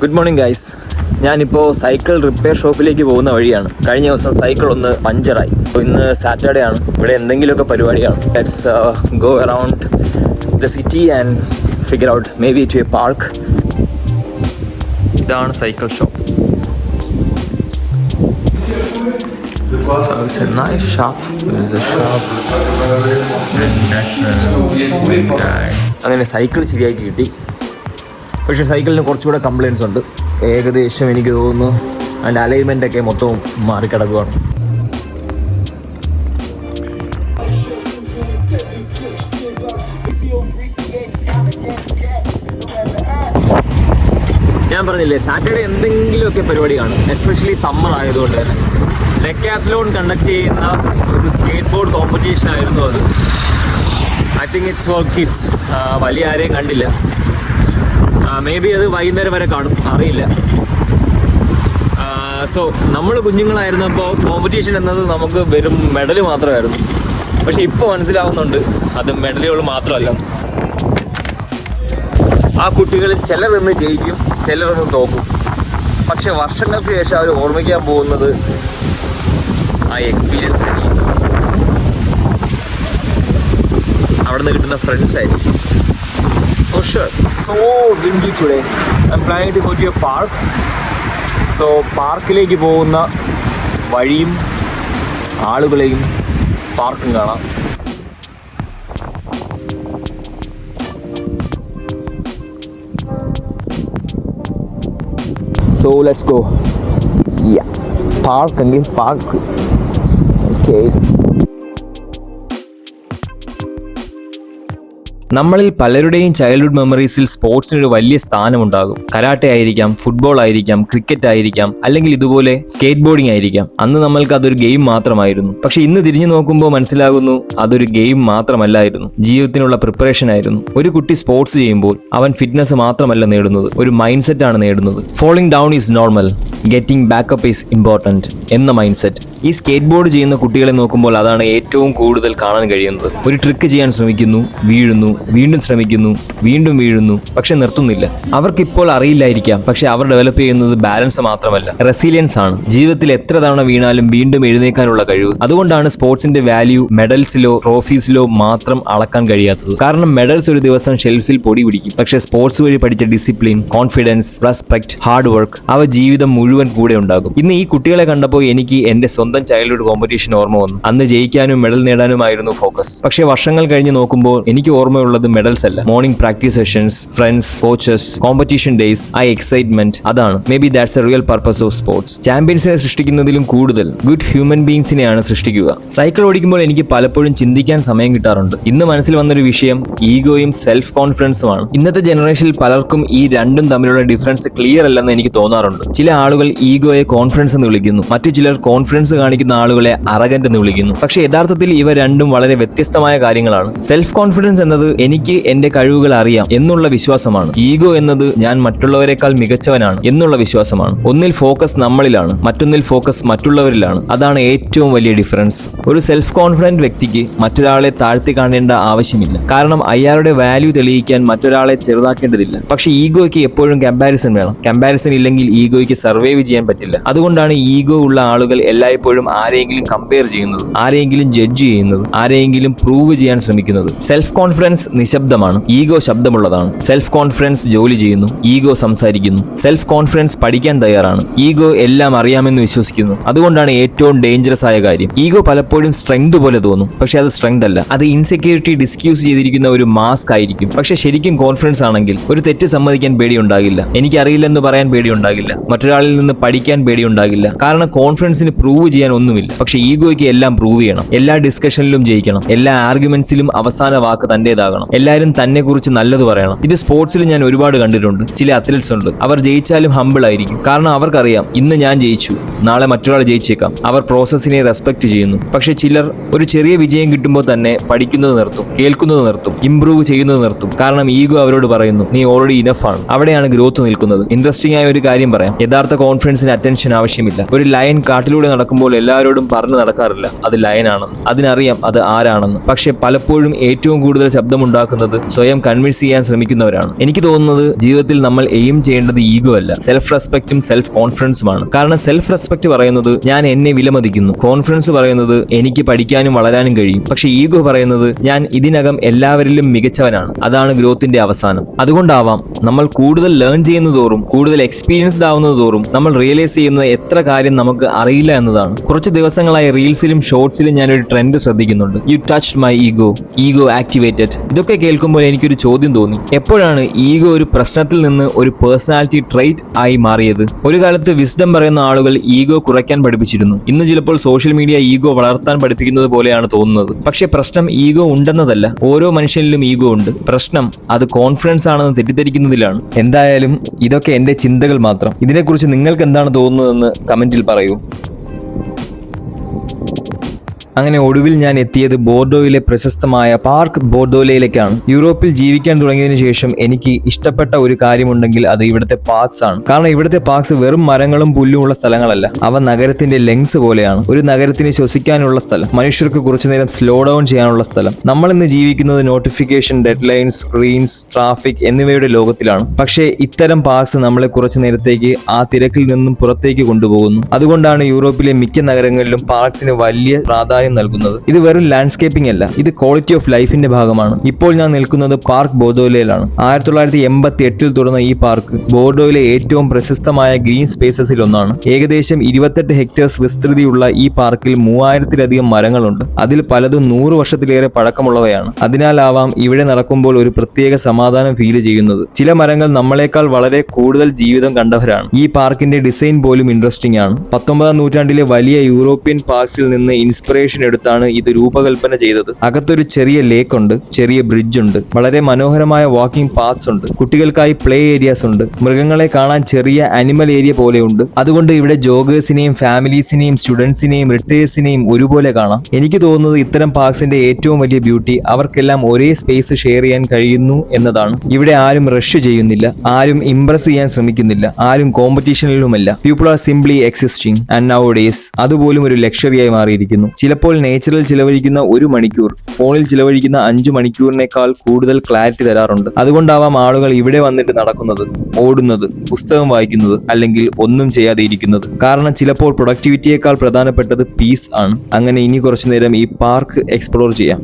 Good morning guys. ഞാനിപ്പോൾ cycle repair ഷോപ്പിലേക്ക് പോകുന്ന വഴിയാണ്. കഴിഞ്ഞ ദിവസം സൈക്കിൾ ഒന്ന് പഞ്ചറായി. ഇന്ന് സാറ്റർഡേ ആണ്. ഇവിടെ എന്തെങ്കിലുമൊക്കെ പരിപാടിയാണ്. Let's go around the city and figure out maybe to a park. ഇതാണ് cycle shop. So it's a nice shop. There's a shop. അങ്ങനെ സൈക്കിൾ ശരിയാക്കി കിട്ടി. പക്ഷേ സൈക്കിളിന് കുറച്ചുകൂടെ കംപ്ലയിൻസ് ഉണ്ട്. ഏകദേശം എനിക്ക് തോന്നുന്നു അതിൻ്റെ അലൈൻമെൻ്റൊക്കെ മൊത്തവും മാറിക്കിടക്കുകയാണ്. ഞാൻ പറഞ്ഞില്ലേ, സാറ്റർഡേ എന്തെങ്കിലുമൊക്കെ പരിപാടി കാണും. എസ്പെഷ്യലി സമ്മർ ആയതുകൊണ്ട് തന്നെ ഡെക്കാത്ലോൺ കണ്ടക്ട് ചെയ്യുന്ന ഒരു സ്കേറ്റ് ബോർഡ് കോമ്പറ്റീഷൻ ആയിരുന്നു അത്. I think it's for kids. വലിയ ആരെയും കണ്ടില്ല. മേ ബി അത് വൈകുന്നേരം വരെ കാണും, അറിയില്ല. സോ നമ്മൾ കുഞ്ഞുങ്ങളായിരുന്നപ്പോൾ കോമ്പറ്റീഷൻ എന്നത് നമുക്ക് വെറും മെഡൽ മാത്രമായിരുന്നു. പക്ഷെ ഇപ്പോൾ മനസ്സിലാവുന്നുണ്ട് അത് മെഡലുകൾ മാത്രമല്ല. ആ കുട്ടികളിൽ ചിലരൊന്ന് ജയിക്കും, ചിലരൊന്ന് തോക്കും. പക്ഷെ വർഷങ്ങൾക്ക് ശേഷം അവർ ഓർമ്മിക്കാൻ പോകുന്നത് ആ എക്സ്പീരിയൻസ് ആയിരിക്കും, അവിടെ നിന്ന് കിട്ടുന്ന ഫ്രണ്ട്സ് ആയിരിക്കും. For sure. So windy today. I'm planning to go to a park. So പാർക്കിലേക്ക് പോകുന്ന വഴിയും ആളുകളെയും പാർക്കും കാണാം. So let's go. Yeah. Park again, park. Okay. നമ്മളിൽ പലരുടെയും ചൈൽഡ്ഹുഡ് മെമ്മറീസിൽ സ്പോർട്സിനൊരു വലിയ സ്ഥാനമുണ്ടാകും. കരാട്ടെ ആയിരിക്കാം, ഫുട്ബോൾ ആയിരിക്കാം, ക്രിക്കറ്റ് ആയിരിക്കാം, അല്ലെങ്കിൽ ഇതുപോലെ സ്കേറ്റ് ബോർഡിംഗ് ആയിരിക്കാം. അന്ന് നമ്മൾക്ക് അതൊരു ഗെയിം മാത്രമായിരുന്നു. പക്ഷെ ഇന്ന് തിരിഞ്ഞു നോക്കുമ്പോൾ മനസ്സിലാകുന്നു അതൊരു ഗെയിം മാത്രമല്ലായിരുന്നു, ജീവിതത്തിനുള്ള പ്രിപ്പറേഷൻ ആയിരുന്നു. ഒരു കുട്ടി സ്പോർട്സ് ചെയ്യുമ്പോൾ അവൻ ഫിറ്റ്നസ് മാത്രമല്ല നേടുന്നത്, ഒരു മൈൻഡ് സെറ്റ് ആണ് നേടുന്നത്. Falling down is normal, getting back up is important എന്ന മൈൻഡ് സെറ്റ്. ഈ സ്കേറ്റ് ബോർഡ് ചെയ്യുന്ന കുട്ടികളെ നോക്കുമ്പോൾ അതാണ് ഏറ്റവും കൂടുതൽ കാണാൻ കഴിയുന്നത്. ഒരു ട്രിക്ക് ചെയ്യാൻ ശ്രമിക്കുന്നു, വീഴുന്നു, വീണ്ടും ശ്രമിക്കുന്നു, വീണ്ടും വീഴുന്നു, പക്ഷെ നിർത്തുന്നില്ല. അവർക്കിപ്പോൾ അറിയില്ലായിരിക്കാം, പക്ഷെ അവർ ഡെവലപ്പ് ചെയ്യുന്നത് ബാലൻസ് മാത്രമല്ല, റെസിലിയൻസ് ആണ്. ജീവിതത്തിൽ എത്ര തവണ വീണാലും വീണ്ടും എഴുന്നേക്കാനുള്ള കഴിവ്. അതുകൊണ്ടാണ് സ്പോർട്സിന്റെ വാല്യൂ മെഡൽസിലോ ട്രോഫീസിലോ മാത്രം അളക്കാൻ കഴിയാത്തത്. കാരണം മെഡൽസ് ഒരു ദിവസം ഷെൽഫിൽ പൊടി പിടിക്കും, പക്ഷെ സ്പോർട്സ് വഴി പഠിച്ച discipline, confidence, respect, hard work അവ ജീവിതം മുഴുവൻ കൂടെ ഉണ്ടാകും. ഇന്ന് ഈ കുട്ടികളെ കണ്ടപ്പോൾ എനിക്ക് എന്റെ സ്വന്തം ചൈൽഡ്ഹുഡ് കോമ്പറ്റീഷൻ ഓർമ്മ വന്നു. അന്ന് ജയിക്കാനും മെഡൽ നേടാനുമായിരുന്നു ഫോക്കസ്. പക്ഷെ വർഷങ്ങൾ കഴിഞ്ഞ് നോക്കുമ്പോൾ എനിക്ക് ഓർമ്മയുള്ളത് മെഡൽസ് അല്ല, morning practice sessions, friends, coaches, competition days, ആ എക്സൈറ്റ്മെന്റ്. അതാണ് maybe that's a real purpose of sports. ചാമ്പ്യൻസിനെ സൃഷ്ടിക്കുന്നതിലും കൂടുതൽ ഗുഡ് ഹ്യൂമൻ ബീങ്സിനെയാണ് സൃഷ്ടിക്കുക. സൈക്കിൾ ഓടിക്കുമ്പോൾ എനിക്ക് പലപ്പോഴും ചിന്തിക്കാൻ സമയം കിട്ടാറുണ്ട്. ഇന്ന് മനസ്സിൽ വന്നൊരു വിഷയം ഈഗോയും സെൽഫ് കോൺഫിഡൻസുമാണ്. ഇന്നത്തെ ജനറേഷനിൽ പലർക്കും ഈ രണ്ടും തമ്മിലുള്ള ഡിഫറൻസ് ക്ലിയർ അല്ലെന്ന് എനിക്ക് തോന്നാറുണ്ട്. ചില ആളുകൾ ഈഗോയെ കോൺഫിഡൻസ് എന്ന് വിളിക്കുന്നു, മറ്റു ചിലർ കോൺഫിഡൻസ് കാണിക്കുന്ന ആളുകളെ അറഗന്റ് എന്ന് വിളിക്കുന്നു. പക്ഷെ യഥാർത്ഥത്തിൽ ഇവ രണ്ടും വളരെ വ്യത്യസ്തമായ കാര്യങ്ങളാണ്. സെൽഫ് കോൺഫിഡൻസ് എന്നത് എനിക്ക് എന്റെ കഴിവുകൾ അറിയാം എന്നുള്ള വിശ്വാസമാണ്. ഈഗോ എന്നത് ഞാൻ മറ്റുള്ളവരെക്കാൾ മികച്ചവനാണ് എന്നുള്ള വിശ്വാസമാണ്. ഒന്നിൽ ഫോക്കസ് നമ്മളിലാണ്, മറ്റൊന്നിൽ ഫോക്കസ് മറ്റുള്ളവരിലാണ്. അതാണ് ഏറ്റവും വലിയ ഡിഫറൻസ്. ഒരു സെൽഫ് കോൺഫിഡന്റ് വ്യക്തിക്ക് മറ്റൊരാളെ താഴ്ത്തി കാണേണ്ട ആവശ്യമില്ല, കാരണം അയാളുടെ വാല്യൂ തെളിയിക്കാൻ മറ്റൊരാളെ ചെറുതാക്കേണ്ടതില്ല. പക്ഷെ ഈഗോയ്ക്ക് എപ്പോഴും കമ്പാരിസൺ വേണം. കമ്പാരിസൺ ഇല്ലെങ്കിൽ ഈഗോയ്ക്ക് സർവൈവ് ചെയ്യാൻ പറ്റില്ല. അതുകൊണ്ടാണ് ഈഗോ ഉള്ള ആളുകൾ എല്ലായ്പ്പോഴും ആരെയെങ്കിലും കമ്പയർ ചെയ്യുന്നത്, ആരെയെങ്കിലും ജഡ്ജ് ചെയ്യുന്നത്, ആരെയെങ്കിലും പ്രൂവ് ചെയ്യാൻ ശ്രമിക്കുന്നത്. സെൽഫ് കോൺഫിഡൻസ് നിശബ്ദമാണ്, ഈഗോ ശബ്ദമുള്ളതാണ്. സെൽഫ് കോൺഫിഡൻസ് ജോലി ചെയ്യുന്നു, ഈഗോ സംസാരിക്കുന്നു. സെൽഫ് കോൺഫിഡൻസ് പഠിക്കാൻ തയ്യാറാണ്, ഈഗോ എല്ലാം അറിയാമെന്ന് വിശ്വസിക്കുന്നു. അതുകൊണ്ടാണ് ഏറ്റവും ഡേഞ്ചറസ് ആയ കാര്യം. ഈഗോ പലപ്പോഴും സ്ട്രെങ്ത് പോലെ തോന്നും, പക്ഷെ അത് സ്ട്രെങ്ത് അല്ല. അത് ഇൻസെക്യൂരിറ്റി ഡിസ്ക്യൂസ് ചെയ്തിരിക്കുന്ന ഒരു മാസ്ക് ആയിരിക്കും. പക്ഷെ ശരിക്കും കോൺഫിഡൻസ് ആണെങ്കിൽ ഒരു തെറ്റ് സമ്മതിക്കാൻ പേടിയുണ്ടാകില്ല, എനിക്കറിയില്ലെന്ന് പറയാൻ പേടിയുണ്ടാകില്ല, മറ്റൊരാളിൽ നിന്ന് പഠിക്കാൻ പേടിയുണ്ടാകില്ല. കാരണം കോൺഫിഡൻസിന് പ്രൂവ് ചെയ്യാൻ ഒന്നുമില്ല. പക്ഷെ ഈഗോയ്ക്ക് എല്ലാം പ്രൂവ് ചെയ്യണം, എല്ലാ ഡിസ്കഷനിലും ജയിക്കണം, എല്ലാ ആർഗ്യുമെന്റ്സിലും അവസാന വാക്ക് തന്റേതാകണം, എല്ലാവരും തന്നെ കുറിച്ച് നല്ലത് പറയണം. ഇത് സ്പോർട്സിൽ ഞാൻ ഒരുപാട് കണ്ടിട്ടുണ്ട്. ചില അത്ലറ്റ്സ് ഉണ്ട്, അവർ ജയിച്ചാലും ഹംബിൾ ആയിരിക്കും. കാരണം അവർക്കറിയാം ഇന്ന് ഞാൻ ജയിച്ചു, നാളെ മറ്റൊരാൾ ജയിച്ചേക്കാം. അവർ പ്രോസസ്സിനെ റെസ്പെക്ട് ചെയ്യുന്നു. പക്ഷെ ചിലർ ഒരു ചെറിയ വിജയം കിട്ടുമ്പോൾ തന്നെ പഠിക്കുന്നത് നിർത്തും, കേൾക്കുന്നത് നിർത്തും, ഇംപ്രൂവ് ചെയ്യുന്നത് നിർത്തും. കാരണം ഈഗോ അവരോട് പറയുന്നു നീ ഓൾറെഡി ഇനഫ് ആണ്. അവിടെയാണ് ഗ്രോത്ത് നിൽക്കുന്നത്. ഇൻട്രസ്റ്റിംഗ് ആയ ഒരു കാര്യം പറയാം, യഥാർത്ഥ കോൺഫിഡൻസിന് അറ്റൻഷൻ ആവശ്യമില്ല. ഒരു ലയൺ കാട്ടിലൂടെ നടക്കുമ്പോൾ എല്ലാവരോടും പറഞ്ഞു നടക്കാറില്ല അത് ലയനാണെന്ന്. അതിനറിയാം അത് ആരാണെന്ന്. പക്ഷെ പലപ്പോഴും ഏറ്റവും കൂടുതൽ ശബ്ദമുള്ള ഉണ്ടാക്കുന്നത് സ്വയം കൺവിൻസ് ചെയ്യാൻ ശ്രമിക്കുന്നവരാണ്. എനിക്ക് തോന്നുന്നത് ജീവിതത്തിൽ നമ്മൾ എയിം ചെയ്യേണ്ടത് ഈഗോ അല്ല, സെൽഫ് റെസ്പെക്റ്റും സെൽഫ് കോൺഫിഡൻസുമാണ്. കാരണം സെൽഫ് റെസ്പെക്ട് പറയുന്നത് ഞാൻ എന്നെ വിലമതിക്കുന്നു, കോൺഫിഡൻസ് പറയുന്നത് എനിക്ക് പഠിക്കാനും വളരാനും കഴിയും. പക്ഷെ ഈഗോ പറയുന്നത് ഞാൻ ഇതിനകം എല്ലാവരിലും മികച്ചവനാണ്. അതാണ് ഗ്രോത്തിന്റെ അവസാനം. അതുകൊണ്ടാവാം നമ്മൾ കൂടുതൽ ലേൺ ചെയ്യുന്നതോറും, കൂടുതൽ എക്സ്പീരിയൻസ്ഡ് ആവുന്നതോറും നമ്മൾ റിയലൈസ് ചെയ്യുന്ന എത്ര കാര്യം നമുക്ക് അറിയില്ല എന്നതാണ്. കുറച്ച് ദിവസങ്ങളായി റീൽസിലും ഷോർട്സിലും ഞാനൊരു ട്രെൻഡ് ശ്രദ്ധിക്കുന്നുണ്ട്. You touched my ego activated. ഇതൊക്കെ കേൾക്കുമ്പോൾ എനിക്കൊരു ചോദ്യം തോന്നി. എപ്പോഴാണ് ഈഗോ ഒരു പ്രശ്നത്തിൽ നിന്ന് ഒരു പേഴ്സണാലിറ്റി ട്രൈറ്റ് ആയി മാറിയത്? ഒരു കാലത്ത് വിസ്ഡം പറയുന്ന ആളുകൾ ഈഗോ കുറയ്ക്കാൻ പഠിപ്പിച്ചിരുന്നു. ഇന്ന് ചിലപ്പോൾ സോഷ്യൽ മീഡിയ ഈഗോ വളർത്താൻ പഠിപ്പിക്കുന്നത് പോലെയാണ് തോന്നുന്നത്. പക്ഷേ പ്രശ്നം ഈഗോ ഉണ്ടെന്നതല്ല, ഓരോ മനുഷ്യനിലും ഈഗോ ഉണ്ട്. പ്രശ്നം അത് കോൺഫിഡൻസ് ആണെന്ന് തെറ്റിദ്ധരിക്കുന്നതിലാണ്. എന്തായാലും ഇതൊക്കെ എന്റെ ചിന്തകൾ മാത്രം. ഇതിനെക്കുറിച്ച് നിങ്ങൾക്ക് എന്താണ് തോന്നുന്നതെന്ന് കമന്റിൽ പറയൂ. അങ്ങനെ ഒടുവിൽ ഞാൻ എത്തിയത് ബോർഡോയിലെ പ്രശസ്തമായ പാർക്ക് ബോർഡോയിലേക്കാണ്. യൂറോപ്പിൽ ജീവിക്കാൻ തുടങ്ങിയതിനു ശേഷം എനിക്ക് ഇഷ്ടപ്പെട്ട ഒരു കാര്യമുണ്ടെങ്കിൽ അത് ഇവിടുത്തെ പാർക്സ് ആണ്. കാരണം ഇവിടുത്തെ പാർക്സ് വെറും മരങ്ങളും പുല്ലും ഉള്ള സ്ഥലങ്ങളല്ല, അവ നഗരത്തിന്റെ ലെങ്സ് പോലെയാണ്. ഒരു നഗരത്തിന് ശ്വസിക്കാനുള്ള സ്ഥലം, മനുഷ്യർക്ക് കുറച്ചുനേരം സ്ലോ ഡൗൺ ചെയ്യാനുള്ള സ്ഥലം. നമ്മൾ ഇന്ന് ജീവിക്കുന്നത് നോട്ടിഫിക്കേഷൻ, ഡെഡ്ലൈൻസ്, സ്ക്രീൻസ്, ട്രാഫിക് എന്നിവയുടെ ലോകത്തിലാണ്. പക്ഷേ ഇത്തരം പാർക്സ് നമ്മളെ കുറച്ചു നേരത്തേക്ക് ആ തിരക്കിൽ നിന്നും പുറത്തേക്ക് കൊണ്ടുപോകുന്നു. അതുകൊണ്ടാണ് യൂറോപ്പിലെ മിക്ക നഗരങ്ങളിലും പാർക്സിന് വലിയ പ്രാധാന്യം നൽകുന്നത്. ഇത് വെറും ലാൻഡ്സ്കേപ്പിംഗ് അല്ല, ഇത് ക്വാളിറ്റി ഓഫ് ലൈഫിന്റെ ഭാഗമാണ്. ഇപ്പോൾ ഞാൻ നിൽക്കുന്നത് പാർക്ക് ബോർഡോയിലാണ്. 1988 തുറന്ന ഈ പാർക്ക് ബോർഡോയിലെ ഏറ്റവും പ്രശസ്തമായ ഗ്രീൻ സ്പേസസിൽ ഒന്നാണ്. ഏകദേശം 28 ഹെക്ടേഴ്സ് വിസ്തൃതിയുള്ള ഈ പാർക്കിൽ 3000-ലധികം മരങ്ങളുണ്ട്. അതിൽ പലതും 100 വർഷത്തിലേറെ പഴക്കമുള്ളവയാണ്. അതിനാലാവാം ഇവിടെ നടക്കുമ്പോൾ ഒരു പ്രത്യേക സമാധാനം ഫീൽ ചെയ്യുന്നത്. ചില മരങ്ങൾ നമ്മളെക്കാൾ വളരെ കൂടുതൽ ജീവിതം കണ്ടവരാണ്. ഈ പാർക്കിന്റെ ഡിസൈൻ പോലും ഇൻട്രസ്റ്റിംഗ് ആണ്. 19ാം നൂറ്റാണ്ടിലെ വലിയ യൂറോപ്യൻ പാർക്സിൽ നിന്ന് ഇൻസ്പിറേഷൻ എടുത്താണ് ഇത് രൂപകൽപ്പന ചെയ്തത്. അകത്തൊരു ചെറിയ ലേക്ക് ഉണ്ട്, ചെറിയ ബ്രിഡ്ജ് ഉണ്ട്, വളരെ മനോഹരമായ വാക്കിംഗ് പാത്സ് ഉണ്ട്, കുട്ടികൾക്കായി പ്ലേ ഏരിയാസ് ഉണ്ട്, മൃഗങ്ങളെ കാണാൻ ചെറിയ അനിമൽ ഏരിയ പോലെയുണ്ട്. അതുകൊണ്ട് ഇവിടെ ജോഗേഴ്സിനെയും ഫാമിലീസിനെയും സ്റ്റുഡൻസിനെയും റിട്ടയേഴ്സിനെയും ഒരുപോലെ കാണാം. എനിക്ക് തോന്നുന്നത് ഇത്തരം പാർക്സിന്റെ ഏറ്റവും വലിയ ബ്യൂട്ടി അവർക്കെല്ലാം ഒരേ സ്പേസ് ഷെയർ ചെയ്യാൻ കഴിയുന്നു എന്നതാണ്. ഇവിടെ ആരും റഷ് ചെയ്യുന്നില്ല, ആരും ഇംപ്രസ് ചെയ്യാൻ ശ്രമിക്കുന്നില്ല, ആരും കോമ്പറ്റീഷനിലുമല്ല. People are simply existing and nowadays അതുപോലും ഒരു ലക്ഷറിയായി മാറിയിരിക്കുന്നു. ചിലപ്പോൾ നേച്ചറിൽ ചിലവഴിക്കുന്ന 1 മണിക്കൂർ ഫോണിൽ ചിലവഴിക്കുന്ന 5 മണിക്കൂറിനേക്കാൾ കൂടുതൽ ക്ലാരിറ്റി തരാറുണ്ട്. അതുകൊണ്ടാവാം ആളുകൾ ഇവിടെ വന്നിട്ട് നടക്കുന്നത്, ഓടുന്നത്, പുസ്തകം വായിക്കുന്നത്, അല്ലെങ്കിൽ ഒന്നും ചെയ്യാതെ ഇരിക്കുന്നത്. കാരണം ചിലപ്പോൾ പ്രൊഡക്ടിവിറ്റിയേക്കാൾ പ്രധാനപ്പെട്ടത് പീസ് ആണ്. അങ്ങനെ ഇനി കുറച്ചു നേരം ഈ പാർക്ക് എക്സ്പ്ലോർ ചെയ്യാം.